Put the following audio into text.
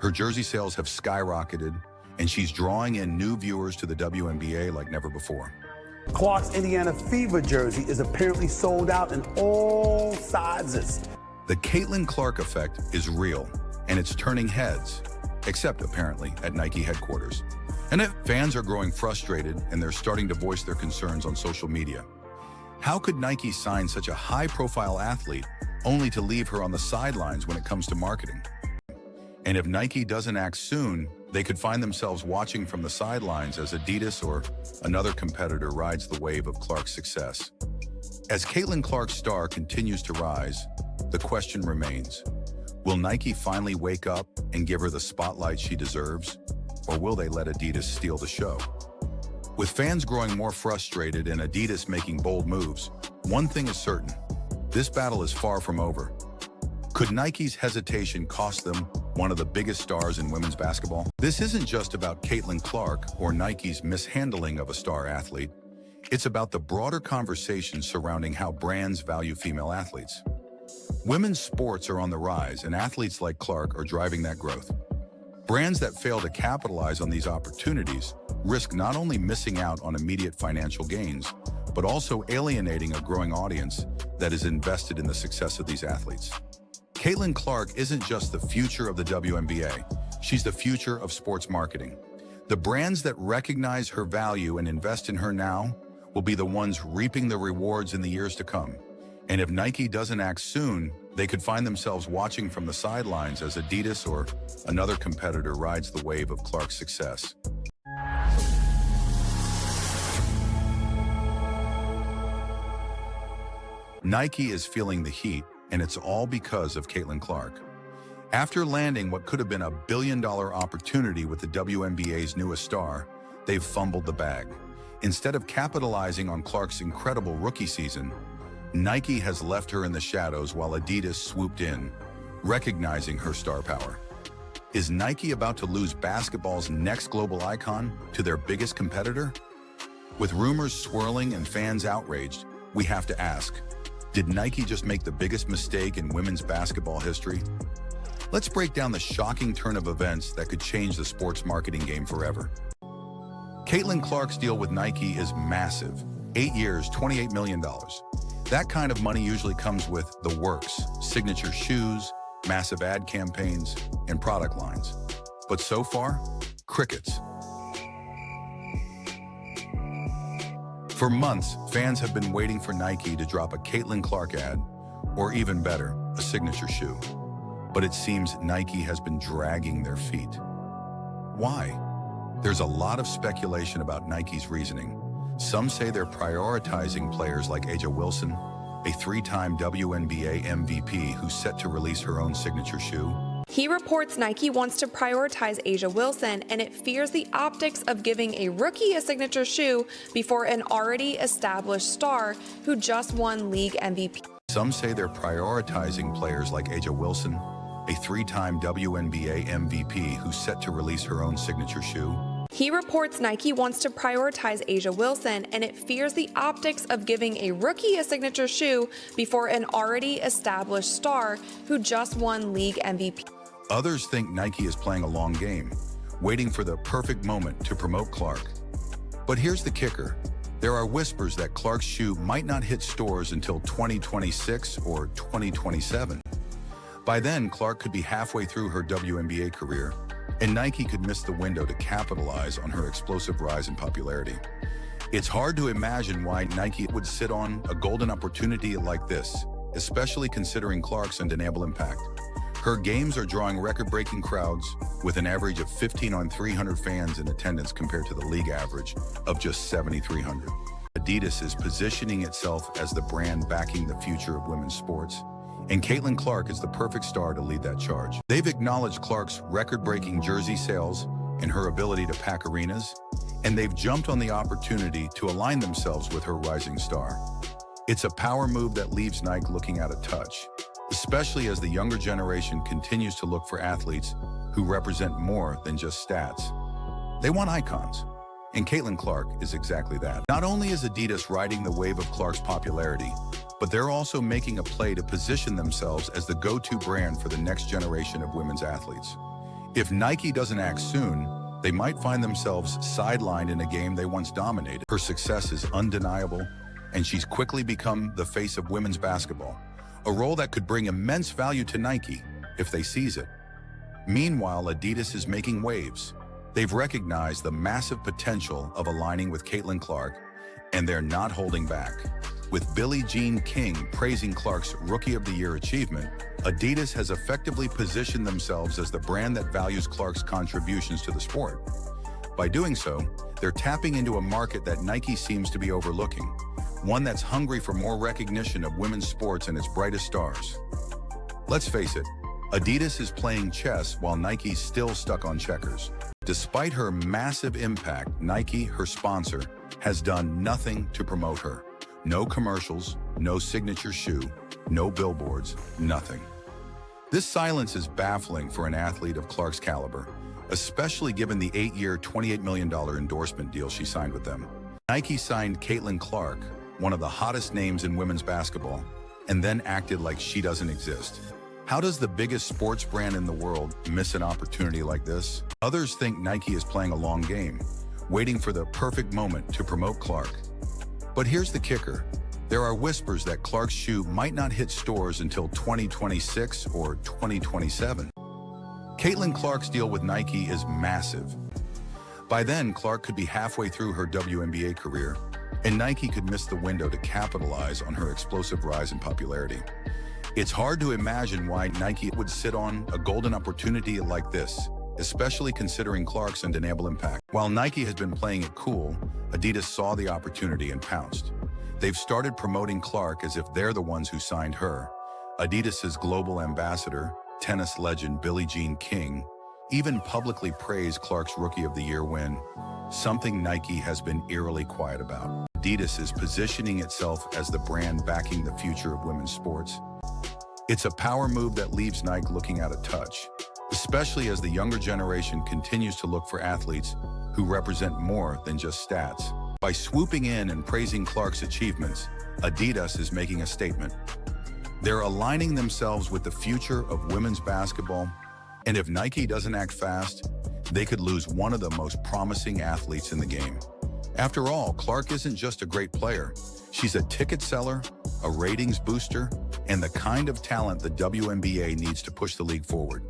Her jersey sales have skyrocketed, and she's drawing in new viewers to the WNBA like never before. Clark's Indiana Fever jersey is apparently sold out in all sizes. The Caitlin Clark effect is real, and it's turning heads, except apparently at Nike headquarters. And fans are growing frustrated, and they're starting to voice their concerns on social media. How could Nike sign such a high-profile athlete only to leave her on the sidelines when it comes to marketing? And if Nike doesn't act soon, they could find themselves watching from the sidelines as Adidas or another competitor rides the wave of Clark's success. As Caitlin Clark's star continues to rise, the question remains, will Nike finally wake up and give her the spotlight she deserves, or will they let Adidas steal the show? With fans growing more frustrated and Adidas making bold moves, one thing is certain, this battle is far from over. Could Nike's hesitation cost them one of the biggest stars in women's basketball? This isn't just about Caitlin Clark or Nike's mishandling of a star athlete. It's about the broader conversation surrounding how brands value female athletes. Women's sports are on the rise, and athletes like Clark are driving that growth. Brands that fail to capitalize on these opportunities risk not only missing out on immediate financial gains, but also alienating a growing audience that is invested in the success of these athletes. Caitlin Clark isn't just the future of the WNBA, she's the future of sports marketing. The brands that recognize her value and invest in her now will be the ones reaping the rewards in the years to come. And if Nike doesn't act soon, they could find themselves watching from the sidelines as Adidas or another competitor rides the wave of Clark's success. Nike is feeling the heat, and it's all because of Caitlin Clark. After landing what could have been a billion-dollar opportunity with the WNBA's newest star, they've fumbled the bag. Instead of capitalizing on Clark's incredible rookie season, Nike has left her in the shadows while Adidas swooped in, recognizing her star power. Is Nike about to lose basketball's next global icon to their biggest competitor? With rumors swirling and fans outraged, we have to ask, did Nike just make the biggest mistake in women's basketball history? Let's break down the shocking turn of events that could change the sports marketing game forever. Caitlin Clark's deal with Nike is massive. 8 years, $28 million. That kind of money usually comes with the works, signature shoes, massive ad campaigns, and product lines. But so far, crickets. For months, fans have been waiting for Nike to drop a Caitlin Clark ad, or even better, a signature shoe. But it seems Nike has been dragging their feet. Why? There's a lot of speculation about Nike's reasoning. Some say they're prioritizing players like A'ja Wilson, a 3-time WNBA MVP who's set to release her own signature shoe. He reports Nike wants to prioritize A'ja Wilson, and it fears the optics of giving a rookie a signature shoe before an already established star who just won league MVP. Some say they're prioritizing players like A'ja Wilson, a 3-time WNBA MVP who's set to release her own signature shoe. He reports Nike wants to prioritize A'ja Wilson, and it fears the optics of giving a rookie a signature shoe before an already established star who just won league MVP. Others think Nike is playing a long game, waiting for the perfect moment to promote Clark. But here's the kicker. There are whispers that Clark's shoe might not hit stores until 2026 or 2027. By then, Clark could be halfway through her WNBA career, and Nike could miss the window to capitalize on her explosive rise in popularity. It's hard to imagine why Nike would sit on a golden opportunity like this, especially considering Clark's undeniable impact. Her games are drawing record-breaking crowds with an average of 15 on 300 fans in attendance compared to the league average of just 7,300. Adidas is positioning itself as the brand backing the future of women's sports, and Caitlin Clark is the perfect star to lead that charge. They've acknowledged Clark's record-breaking jersey sales and her ability to pack arenas, and they've jumped on the opportunity to align themselves with her rising star. It's a power move that leaves Nike looking out of touch, especially as the younger generation continues to look for athletes who represent more than just stats. They want icons, and Caitlin Clark is exactly that. Not only is Adidas riding the wave of Clark's popularity, but they're also making a play to position themselves as the go-to brand for the next generation of women's athletes. If Nike doesn't act soon, they might find themselves sidelined in a game they once dominated. Her success is undeniable, and she's quickly become the face of women's basketball, a role that could bring immense value to Nike if they seize it. Meanwhile, Adidas is making waves. They've recognized the massive potential of aligning with Caitlin Clark, and they're not holding back. With Billie Jean King praising Clark's Rookie of the Year achievement, Adidas has effectively positioned themselves as the brand that values Clark's contributions to the sport. By doing so, they're tapping into a market that Nike seems to be overlooking, one that's hungry for more recognition of women's sports and its brightest stars. Let's face it, Adidas is playing chess while Nike's still stuck on checkers. Despite her massive impact, Nike, her sponsor, has done nothing to promote her. No commercials, no signature shoe, no billboards, nothing. This silence is baffling for an athlete of Clark's caliber, especially given the 8-year, $28 million endorsement deal she signed with them. Nike signed Caitlin Clark, one of the hottest names in women's basketball, and then acted like she doesn't exist. How does the biggest sports brand in the world miss an opportunity like this? Others think Nike is playing a long game, waiting for the perfect moment to promote Clark. But here's the kicker. There are whispers that Clark's shoe might not hit stores until 2026 or 2027. Caitlin Clark's deal with Nike is massive. By then, Clark could be halfway through her WNBA career, and Nike could miss the window to capitalize on her explosive rise in popularity. It's hard to imagine why Nike would sit on a golden opportunity like this, especially considering Clark's undeniable impact. While Nike has been playing it cool, Adidas saw the opportunity and pounced. They've started promoting Clark as if they're the ones who signed her. Adidas's global ambassador, tennis legend Billie Jean King, even publicly praised Clark's Rookie of the Year win, something Nike has been eerily quiet about. Adidas is positioning itself as the brand backing the future of women's sports. It's a power move that leaves Nike looking out of touch, especially as the younger generation continues to look for athletes who represent more than just stats. By swooping in and praising Clark's achievements, Adidas is making a statement. They're aligning themselves with the future of women's basketball, and if Nike doesn't act fast, they could lose one of the most promising athletes in the game. After all, Clark isn't just a great player. She's a ticket seller, a ratings booster, and the kind of talent the WNBA needs to push the league forward.